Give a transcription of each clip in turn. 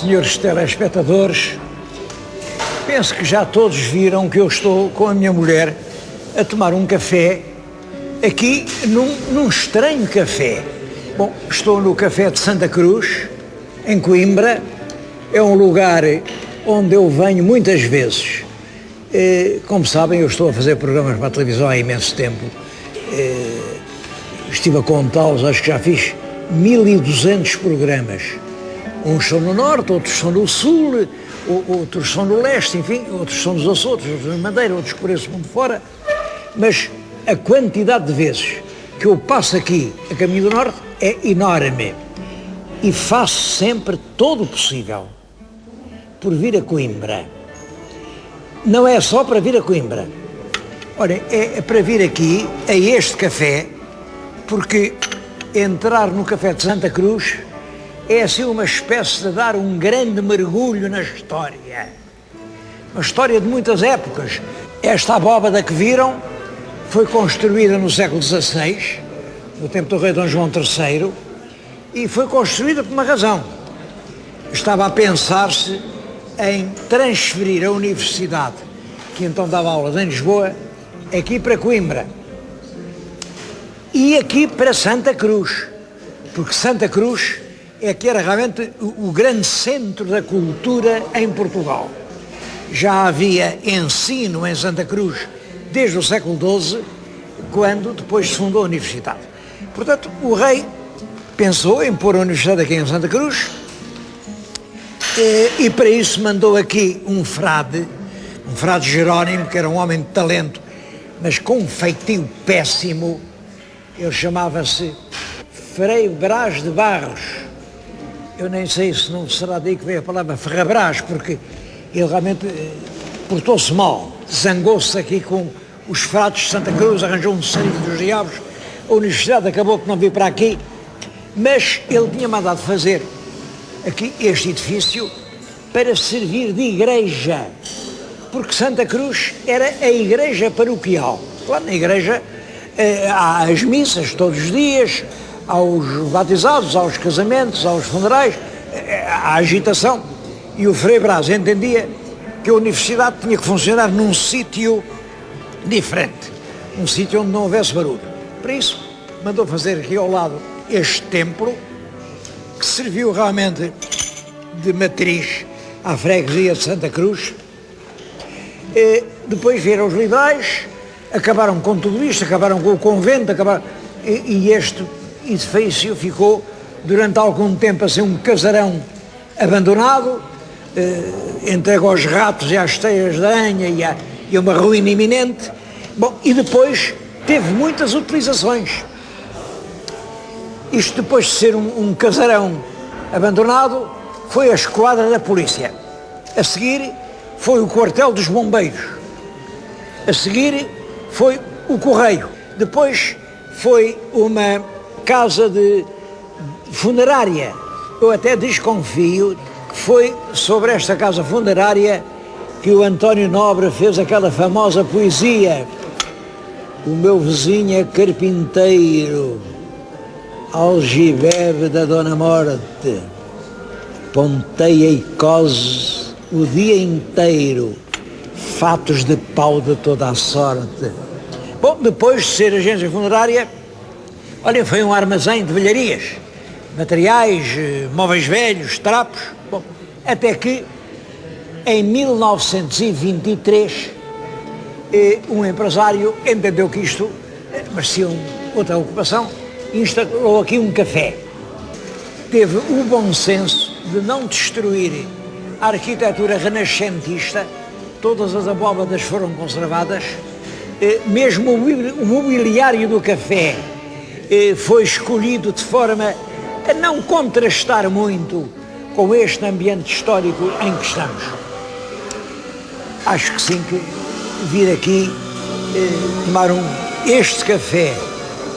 senhores telespectadores, penso que já todos viram que eu estou com a minha mulher a tomar um café aqui num estranho café. Bom, estou no Café de Santa Cruz, em Coimbra. É um lugar onde eu venho muitas vezes. Como sabem, eu estou a fazer programas para a televisão há imenso tempo. Estive a contá-los, acho que já fiz 1200 programas. Uns são no Norte, outros são no Sul, outros são no Leste, enfim, outros são nos Açores, outros na Madeira, outros por esse mundo fora. Mas a quantidade de vezes que eu passo aqui a caminho do Norte é enorme. E faço sempre todo o possível por vir a Coimbra. Não é só para vir a Coimbra. Olha, é para vir aqui, a este café, porque entrar no Café de Santa Cruz é assim uma espécie de dar um grande mergulho na história. Uma história de muitas épocas. Esta abóbada que viram foi construída no século XVI, no tempo do rei Dom João III, e foi construída por uma razão. Estava a pensar-se em transferir a universidade, que então dava aulas em Lisboa, aqui para Coimbra e aqui para Santa Cruz, porque Santa Cruz é que era realmente o grande centro da cultura em Portugal. Já havia ensino em Santa Cruz desde o século XII, quando depois se fundou a universidade. Portanto, o rei pensou em pôr a universidade aqui em Santa Cruz e para isso mandou aqui um frade Jerónimo, que era um homem de talento, mas com um feitio péssimo. Ele chamava-se Frei Brás de Barros. Eu nem sei se não será daí que veio a palavra Ferrabrás, porque ele realmente portou-se mal, zangou-se aqui com os frades de Santa Cruz, arranjou um sangue dos diabos, a universidade acabou por não vir para aqui, mas ele tinha mandado fazer aqui este edifício para servir de igreja, porque Santa Cruz era a igreja paroquial. Lá na igreja há as missas todos os dias, aos batizados, aos casamentos, aos funerais, à agitação. E o Frei Brás entendia que a universidade tinha que funcionar num sítio diferente, um sítio onde não houvesse barulho. Para isso, mandou fazer aqui ao lado este templo, que serviu realmente de matriz à freguesia de Santa Cruz. Depois vieram os liberais, acabaram com tudo isto, acabaram com o convento, e este edifício ficou durante algum tempo a ser um casarão abandonado, entregue aos ratos e às teias de aranha e a uma ruína iminente. Bom, e depois teve muitas utilizações. Isto, depois de ser um casarão abandonado, foi a esquadra da polícia. A seguir foi o quartel dos bombeiros. A seguir foi o correio. Depois foi uma casa de funerária. Eu até desconfio que foi sobre esta casa funerária que o António Nobre fez aquela famosa poesia: o meu vizinho é carpinteiro, algibebe da Dona Morte, ponteia e cose o dia inteiro, fatos de pau de toda a sorte. Bom, depois de ser agência funerária, olha, foi um armazém de velharias, materiais, móveis velhos, trapos. Bom, até que em 1923 um empresário entendeu que isto merecia outra ocupação e instalou aqui um café. Teve o bom senso de não destruir a arquitetura renascentista, todas as abóbadas foram conservadas, mesmo o mobiliário do café foi escolhido de forma a não contrastar muito com este ambiente histórico em que estamos. Acho que sim, que vir aqui tomar este café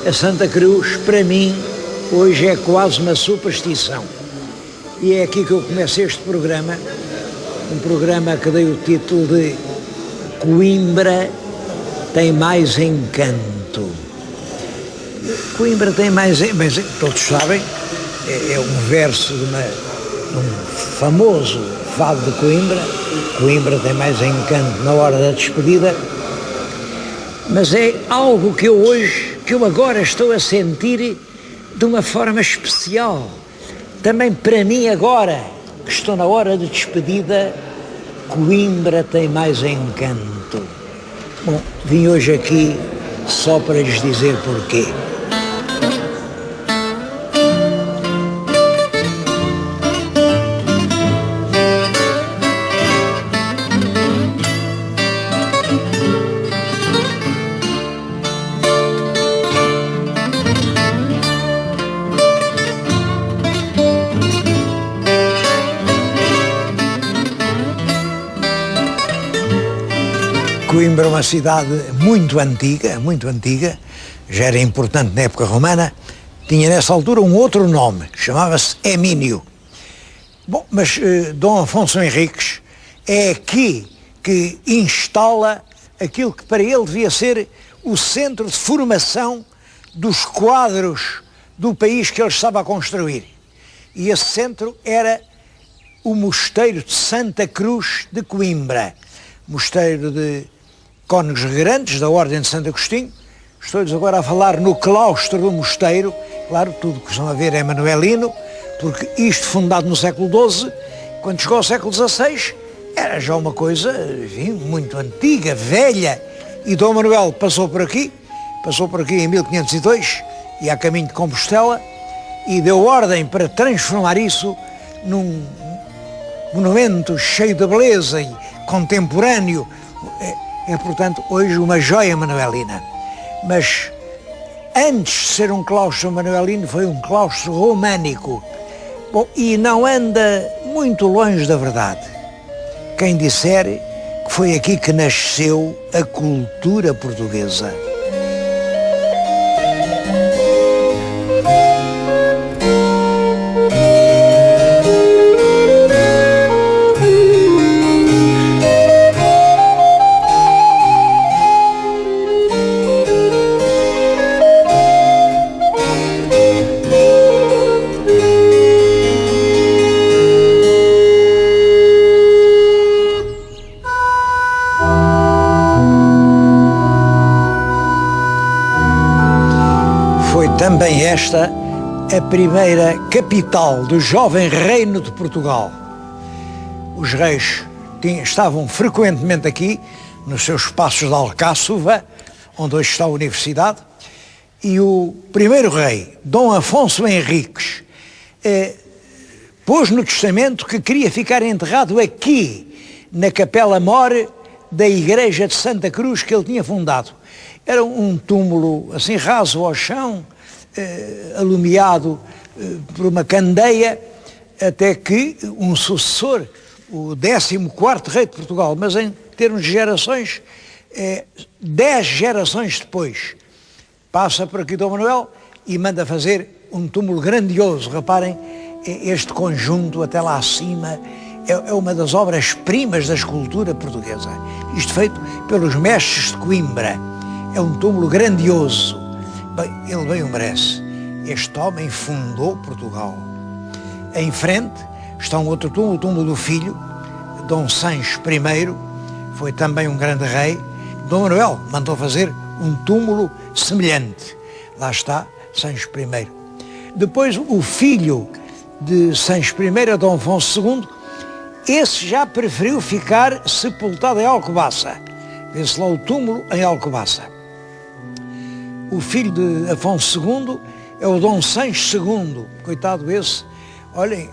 a Santa Cruz, para mim, hoje é quase uma superstição. E é aqui que eu começo este programa, um programa que dei o título de Coimbra tem mais encanto. Coimbra tem mais, mas todos sabem, é um verso um famoso fado de Coimbra. Coimbra tem mais encanto na hora da despedida, mas é algo que eu agora estou a sentir de uma forma especial. Também para mim agora, que estou na hora de despedida, Coimbra tem mais encanto. Bom, vim hoje aqui só para lhes dizer porquê. Coimbra é uma cidade muito antiga, já era importante na época romana, tinha nessa altura um outro nome, chamava-se Emínio. Bom, mas Dom Afonso Henriques é aqui que instala aquilo que para ele devia ser o centro de formação dos quadros do país que ele estava a construir. E esse centro era o Mosteiro de Santa Cruz de Coimbra, mosteiro de cônegos grandes da Ordem de Santo Agostinho. Estou-lhes agora a falar no claustro do mosteiro. Claro, tudo que estão a ver é manuelino, porque isto fundado no século XII, quando chegou ao século XVI, era já uma coisa, enfim, muito antiga, velha. E Dom Manuel passou por aqui em 1502, e a caminho de Compostela, e deu ordem para transformar isso num monumento cheio de beleza e contemporâneo. É, portanto, hoje uma joia manuelina. Mas antes de ser um claustro manuelino, foi um claustro românico. Bom, e não anda muito longe da verdade quem disser que foi aqui que nasceu a cultura portuguesa. Também esta a primeira capital do jovem Reino de Portugal. Os reis estavam frequentemente aqui, nos seus passos de Alcáçova, onde hoje está a universidade, e o primeiro rei, Dom Afonso Henriques, pôs no testamento que queria ficar enterrado aqui, na Capela Mor da Igreja de Santa Cruz que ele tinha fundado. Era um túmulo assim raso ao chão, alumiado por uma candeia, até que um sucessor, o 14º rei de Portugal, mas em termos de gerações, 10 gerações depois, passa por aqui Dom Manuel e manda fazer um túmulo grandioso. Reparem, este conjunto até lá acima é uma das obras-primas da escultura portuguesa. Isto feito pelos mestres de Coimbra. É um túmulo grandioso. Bem, ele bem o merece. Este homem fundou Portugal. Em frente está um outro túmulo, o túmulo do filho, Dom Sancho I, foi também um grande rei. Dom Manuel mandou fazer um túmulo semelhante. Lá está Sancho I. Depois o filho de Sancho I, Dom Afonso II, esse já preferiu ficar sepultado em Alcobaça. Vê-se lá o túmulo em Alcobaça. O filho de Afonso II é o Dom Sancho II, coitado esse, olhem,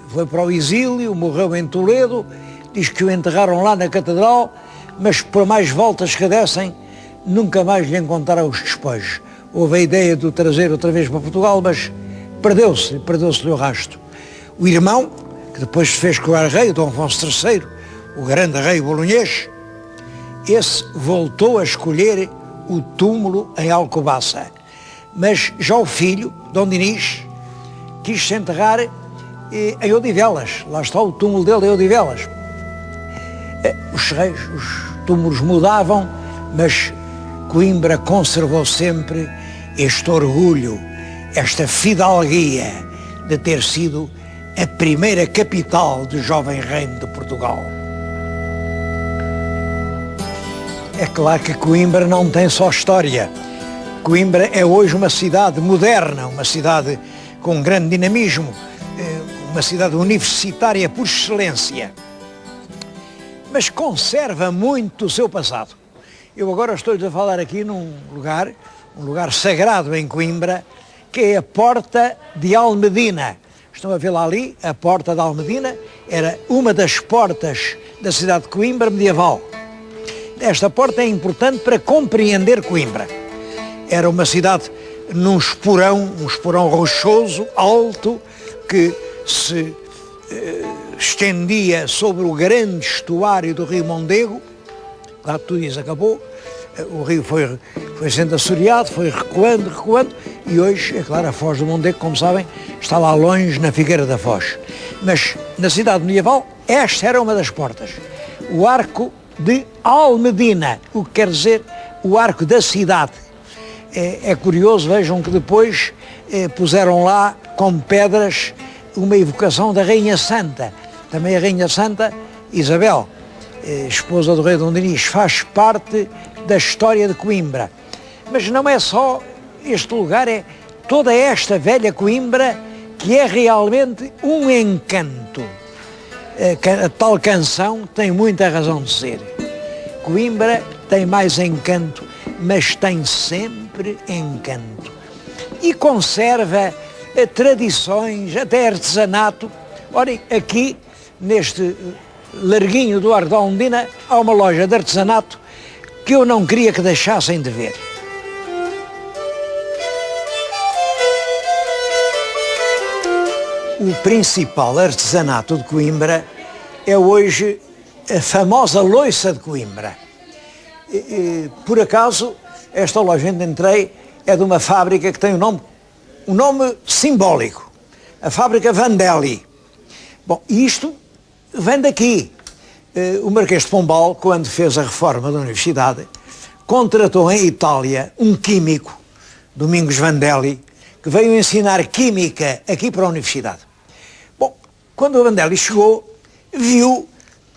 foi para o exílio, morreu em Toledo, diz que o enterraram lá na catedral, mas por mais voltas que dessem, nunca mais lhe encontraram os despojos. Houve a ideia de o trazer outra vez para Portugal, mas perdeu-se-lhe o rasto. O irmão, que depois se fez coroar rei, Dom Afonso III, o grande rei bolonhês, esse voltou a escolher o túmulo em Alcobaça. Mas já o filho, Dom Dinis, quis se enterrar em Odivelas. Lá está o túmulo dele em Odivelas. Os reis, os túmulos mudavam, mas Coimbra conservou sempre este orgulho, esta fidalguia de ter sido a primeira capital do jovem reino de Portugal. É claro que Coimbra não tem só história. Coimbra é hoje uma cidade moderna, uma cidade com grande dinamismo, uma cidade universitária por excelência, mas conserva muito do seu passado. Eu agora estou-lhes a falar aqui num lugar sagrado em Coimbra, que é a Porta de Almedina. Estão a vê-la ali, a Porta de Almedina era uma das portas da cidade de Coimbra medieval. Esta porta é importante para compreender Coimbra. Era uma cidade num um esporão rochoso, alto, que se estendia sobre o grande estuário do rio Mondego. Lá tudo isso acabou, o rio foi sendo assoreado, foi recuando, e hoje, é claro, a Foz do Mondego, como sabem, está lá longe na Figueira da Foz. Mas na cidade medieval, esta era uma das portas. O Arco de Almedina, o que quer dizer o Arco da Cidade. É curioso, vejam que depois puseram lá como pedras uma evocação da Rainha Santa. Também a Rainha Santa Isabel, esposa do rei Dom Dinis, faz parte da história de Coimbra. Mas não é só este lugar, é toda esta velha Coimbra que é realmente um encanto. A tal canção tem muita razão de ser. Coimbra tem mais encanto, mas tem sempre encanto. E conserva tradições, até artesanato. Olhem, aqui, neste larguinho do Arco de Almedina, há uma loja de artesanato que eu não queria que deixassem de ver. O principal artesanato de Coimbra é hoje a famosa loiça de Coimbra. Por acaso, esta loja onde entrei é de uma fábrica que tem um nome simbólico, a fábrica Vandelli. Bom, isto vem daqui. O Marquês de Pombal, quando fez a reforma da universidade, contratou em Itália um químico, Domingos Vandelli, que veio ensinar química aqui para a universidade. Bom, quando o Vandelli chegou, viu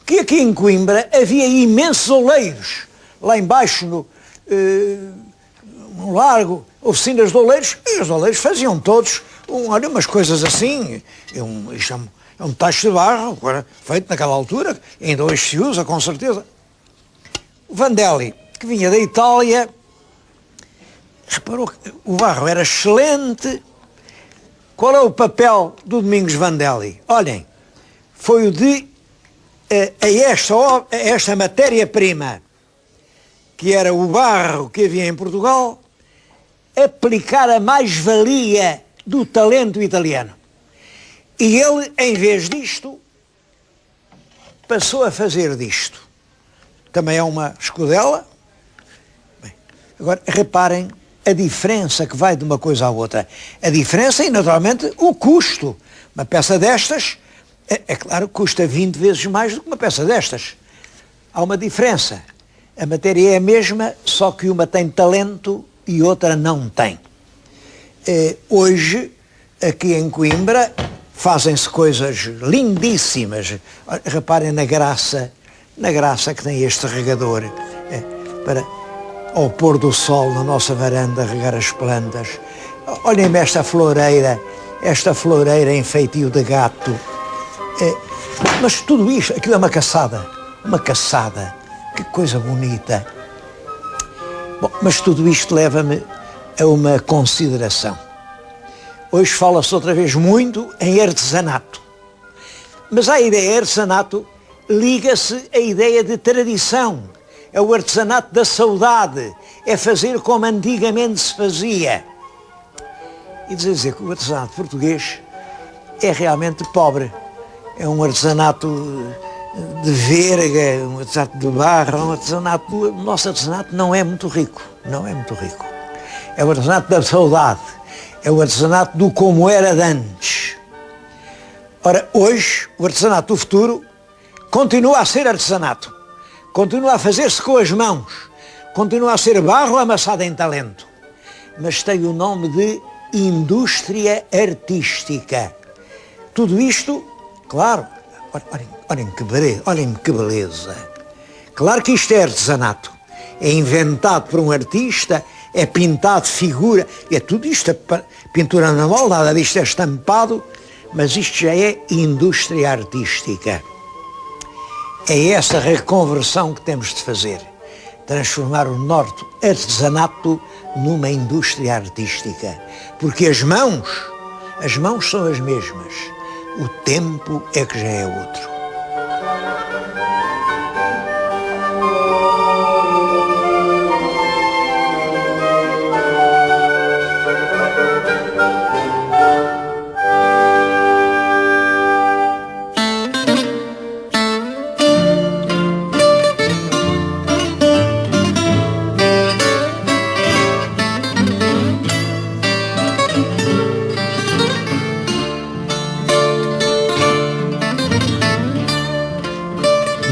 que aqui em Coimbra havia imensos oleiros, lá embaixo no largo, oficinas de oleiros, e os oleiros faziam todos umas coisas assim, isto é um tacho de barro, feito naquela altura, ainda hoje se usa, com certeza. O Vandelli, que vinha da Itália, reparou que o barro era excelente. Qual é o papel do Domingos Vandelli? Olhem, foi o de esta matéria-prima, que era o barro que havia em Portugal, aplicar a mais-valia do talento italiano. E ele, em vez disto, passou a fazer disto. Também é uma escudela. Bem, agora, reparem a diferença que vai de uma coisa à outra. A diferença e, naturalmente, o custo. Uma peça destas, é claro, custa 20 vezes mais do que uma peça destas. Há uma diferença. A matéria é a mesma, só que uma tem talento e outra não tem. Hoje, aqui em Coimbra, fazem-se coisas lindíssimas. Reparem na graça que tem este regador, para, ao pôr do sol na nossa varanda, regar as plantas. Olhem-me esta floreira em feitio de gato. Mas tudo isto, aquilo é uma caçada, que coisa bonita. Bom, mas tudo isto leva-me a uma consideração. Hoje fala-se outra vez muito em artesanato, mas à ideia de artesanato liga-se a ideia de tradição. É o artesanato da saudade, é fazer como antigamente se fazia. E dizer que o artesanato português é realmente pobre. É um artesanato de verga, um artesanato de barro, o nosso artesanato não é muito rico, É o artesanato da saudade. É o artesanato do como era de antes. Ora, hoje, o artesanato do futuro continua a ser artesanato. Continua a fazer-se com as mãos. Continua a ser barro amassado em talento. Mas tem o nome de indústria artística. tudo isto, claro, olhem que beleza. Claro que isto é artesanato, é inventado por um artista, é pintado figura, é tudo isto, é pintura manual, nada disto é estampado, mas isto já é indústria artística. É essa reconversão que temos de fazer, transformar o nosso artesanato numa indústria artística, porque as mãos são as mesmas, o tempo é que já é outro.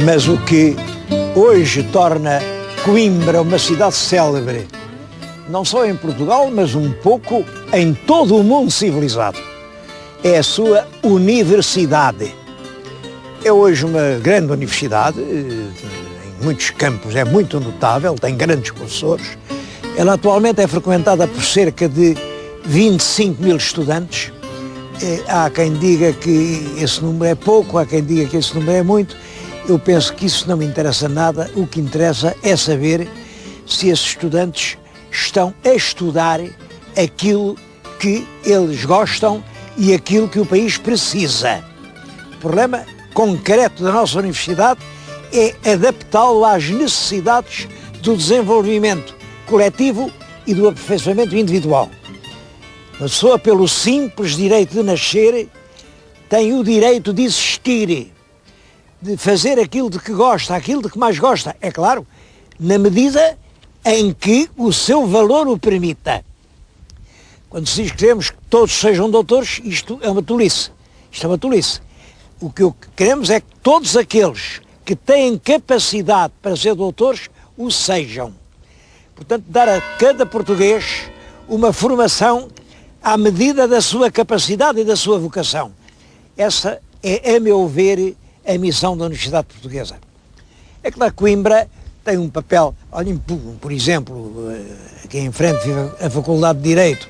Mas o que hoje torna Coimbra uma cidade célebre, não só em Portugal, mas um pouco em todo o mundo civilizado, é a sua universidade. É hoje uma grande universidade, em muitos campos é muito notável, tem grandes professores. Ela atualmente é frequentada por cerca de 25 mil estudantes. Há quem diga que esse número é pouco, há quem diga que esse número é muito. Eu penso que isso não me interessa nada, o que interessa é saber se esses estudantes estão a estudar aquilo que eles gostam e aquilo que o país precisa. O problema concreto da nossa universidade é adaptá-lo às necessidades do desenvolvimento coletivo e do aperfeiçoamento individual. A pessoa, pelo simples direito de nascer, tem o direito de existir, de fazer aquilo de que gosta, aquilo de que mais gosta, é claro, na medida em que o seu valor o permita. Quando se diz que queremos que todos sejam doutores, isto é uma tolice. Isto é uma tolice. O que queremos é que todos aqueles que têm capacidade para ser doutores, o sejam. Portanto, dar a cada português uma formação à medida da sua capacidade e da sua vocação. Essa é, a meu ver, a missão da Universidade Portuguesa. É que na Coimbra tem um papel, olhem, por exemplo, aqui em frente vive a Faculdade de Direito.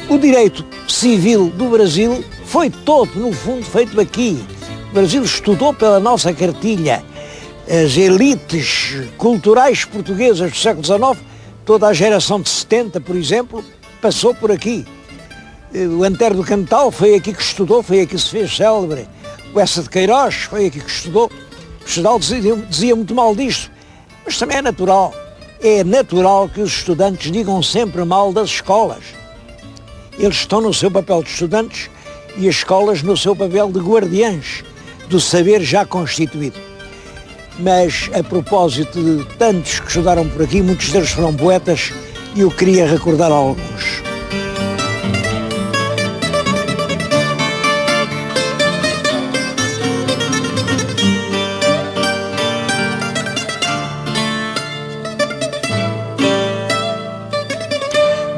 O direito civil do Brasil foi todo, no fundo, feito aqui. O Brasil estudou pela nossa cartilha. As elites culturais portuguesas do século XIX, toda a geração de 70, por exemplo, passou por aqui. O Antero do Cantal foi aqui que estudou, foi aqui que se fez célebre. O Essa de Queiroz foi aqui que estudou. O Geral dizia muito mal disto, mas também é natural. É natural que os estudantes digam sempre mal das escolas. Eles estão no seu papel de estudantes e as escolas no seu papel de guardiãs do saber já constituído. Mas, a propósito de tantos que estudaram por aqui, muitos deles foram poetas, e eu queria recordar alguns.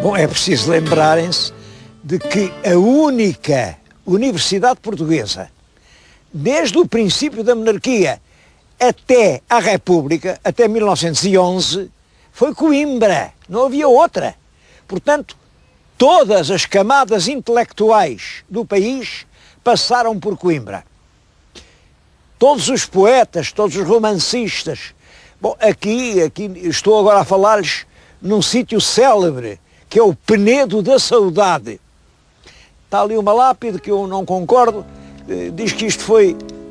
Bom, é preciso lembrarem-se de que a única universidade portuguesa, desde o princípio da monarquia até à República, até 1911, foi Coimbra, não havia outra. Portanto, todas as camadas intelectuais do país passaram por Coimbra. Todos os poetas, todos os romancistas. Bom, aqui estou agora a falar-lhes num sítio célebre, que é o Penedo da Saudade. Está ali uma lápide que eu não concordo, diz que isto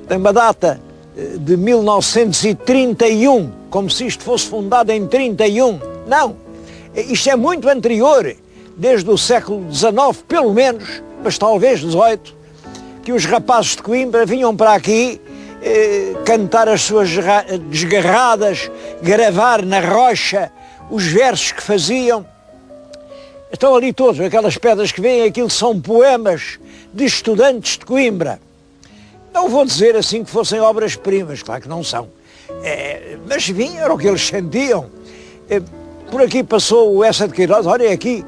tem uma data de 1931, como se isto fosse fundado em 31. Não, isto é muito anterior, desde o século XIX, pelo menos, mas talvez XVIII, que os rapazes de Coimbra vinham para aqui cantar as suas desgarradas, gravar na rocha os versos que faziam. Estão ali todos, aquelas pedras que vêm, aquilo são poemas de estudantes de Coimbra. Não vou dizer assim que fossem obras-primas, claro que não são. Mas vinham, era o que eles sentiam. Por aqui passou o Essa de Queiroz, olha aqui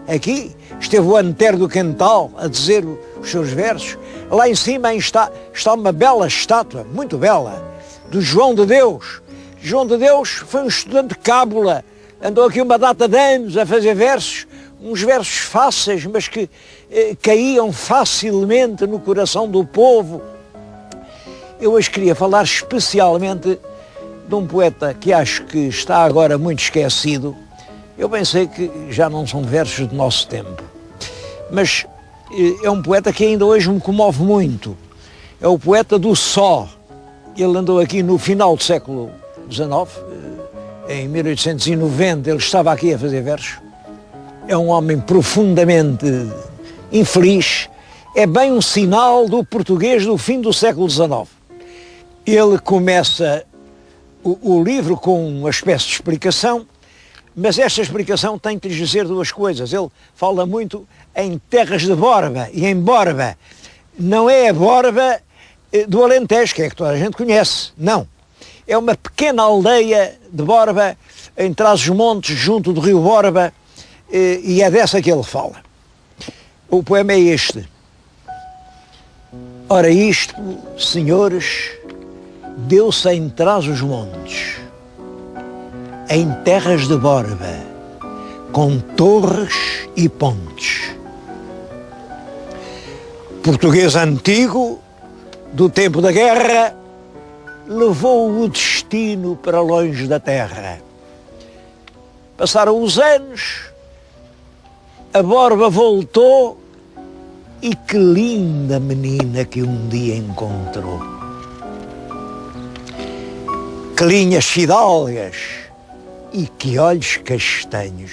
esteve o Antero do Cantal a dizer os seus versos. Lá em cima está uma bela estátua, muito bela, do João de Deus. João de Deus foi um estudante de cábula, andou aqui uma data de anos a fazer versos, uns versos fáceis, mas que caíam facilmente no coração do povo. Eu hoje queria falar especialmente de um poeta que acho que está agora muito esquecido. Eu pensei que já não são versos do nosso tempo, mas é um poeta que ainda hoje me comove muito. É o poeta do Só. Ele andou aqui no final do século XIX, em 1890, ele estava aqui a fazer versos. É um homem profundamente infeliz, é bem um sinal do português do fim do século XIX. Ele começa o livro com uma espécie de explicação, mas esta explicação tem que lhes dizer duas coisas. Ele fala muito em terras de Borba, e em Borba não é a Borba do Alentejo, que é que toda a gente conhece, não. É uma pequena aldeia de Borba, em Trás-os-Montes, junto do rio Borba, e é dessa que ele fala. O poema é este. Ora isto, senhores, deu-se em Trás-os-Montes, em terras de Borba, com torres e pontes. Português antigo, do tempo da guerra, levou o destino para longe da terra. Passaram os anos, a Borba voltou, e que linda menina que um dia encontrou. Que linhas fidalgas e que olhos castanhos.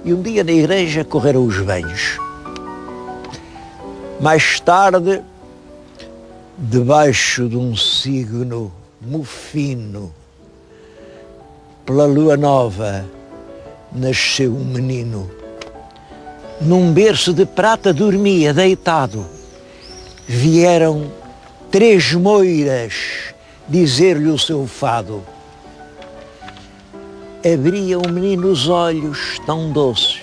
E um dia na igreja correram os banhos. Mais tarde, debaixo de um signo mofino, pela lua nova, nasceu um menino. Num berço de prata dormia deitado. Vieram 3 moiras dizer-lhe o seu fado. Abria o menino os olhos tão doces.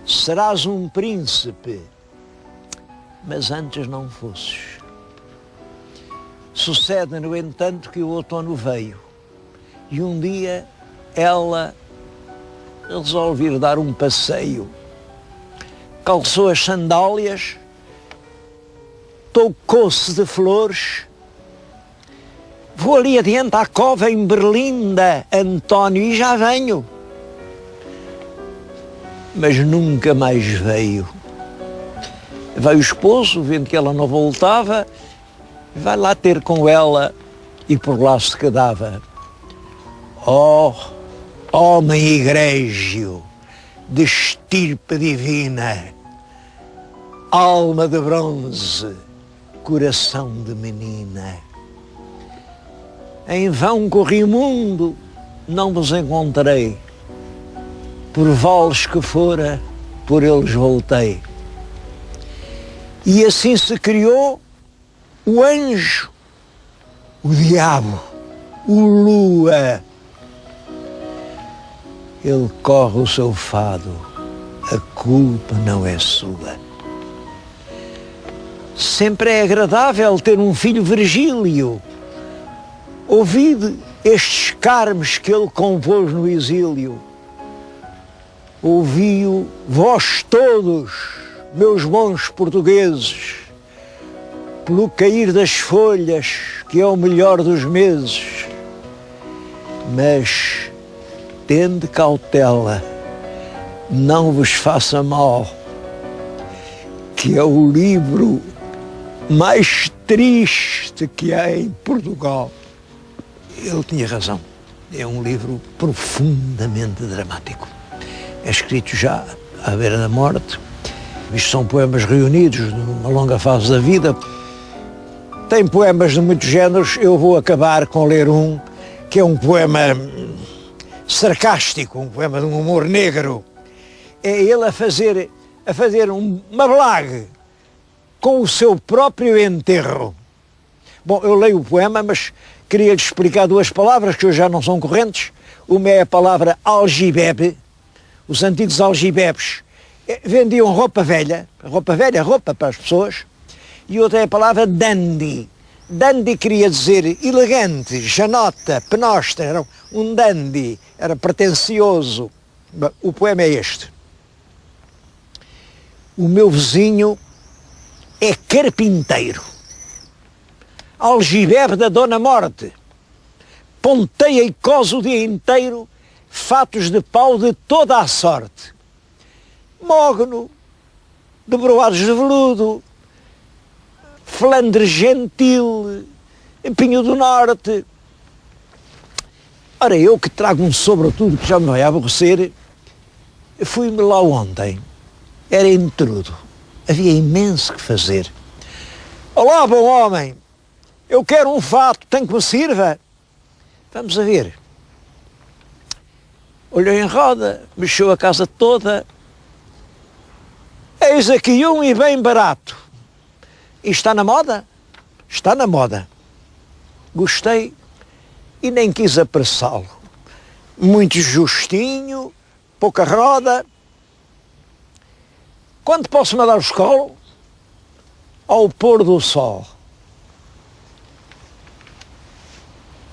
Serás um príncipe, mas antes não fosses. Sucede, no entanto, que o outono veio e um dia ela resolve ir dar um passeio. Calçou as sandálias, tocou-se de flores. Vou ali adiante à cova em Berlinda, António, e já venho. Mas nunca mais veio. Veio o esposo, vendo que ela não voltava, vai lá ter com ela e por lá se quedava. Oh, homem egrégio, de estirpe divina, alma de bronze, coração de menina. Em vão corri o mundo, não vos encontrei. Por vales que fora, por eles voltei. E assim se criou o anjo, o diabo, o lua. Ele corre o seu fado, a culpa não é sua. Sempre é agradável ter um filho Virgílio. Ouvid estes carmes que ele compôs no exílio. Ouvi-o vós todos, meus bons portugueses, pelo cair das folhas, que é o melhor dos meses. Mas tende cautela, não vos faça mal, que é o livro mais triste que há em Portugal. Ele tinha razão, é um livro profundamente dramático. É escrito já à beira da morte. Isto são poemas reunidos numa longa fase da vida. Tem poemas de muitos géneros. Eu vou acabar com ler um que é um poema sarcástico, um poema de um humor negro. É ele a fazer uma blague com o seu próprio enterro. Bom, eu leio o poema, mas queria-lhe explicar 2 palavras que hoje já não são correntes. Uma é a palavra algibebe. Os antigos algibebes vendiam roupa velha para as pessoas, e outra é a palavra dandy. Dandy queria dizer elegante, janota, penostra, era um dandy, era pretencioso. O poema é este. O meu vizinho é carpinteiro, algibebe da Dona Morte, ponteia e cose o dia inteiro, fatos de pau de toda a sorte. Mogno, de broados de veludo, Flandre gentil, Pinho do Norte. Ora, eu que trago um sobretudo que já me vai aborrecer, fui-me lá ontem, era entrudo, havia imenso que fazer. Olá, bom homem, eu quero um fato, tem que me sirva. Vamos a ver. Olhou em roda, mexeu a casa toda. Eis aqui um e bem barato. E está na moda? Está na moda. Gostei e nem quis apressá-lo. Muito justinho, pouca roda. Quando posso mandar o escolo? Ao pôr do sol.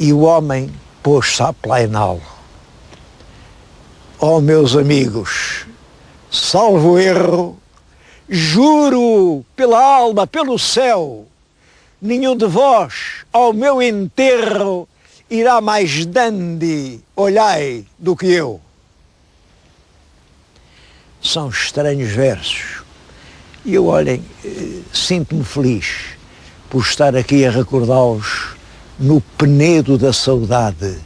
E o homem pôs-se a plainá-lo. Oh, meus amigos, salvo erro, juro pela alma, pelo céu, nenhum de vós ao meu enterro irá mais dandy, olhai, do que eu. São estranhos versos. E eu, olhem, sinto-me feliz por estar aqui a recordá-los no penedo da saudade,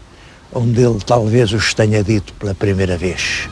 onde ele talvez os tenha dito pela primeira vez.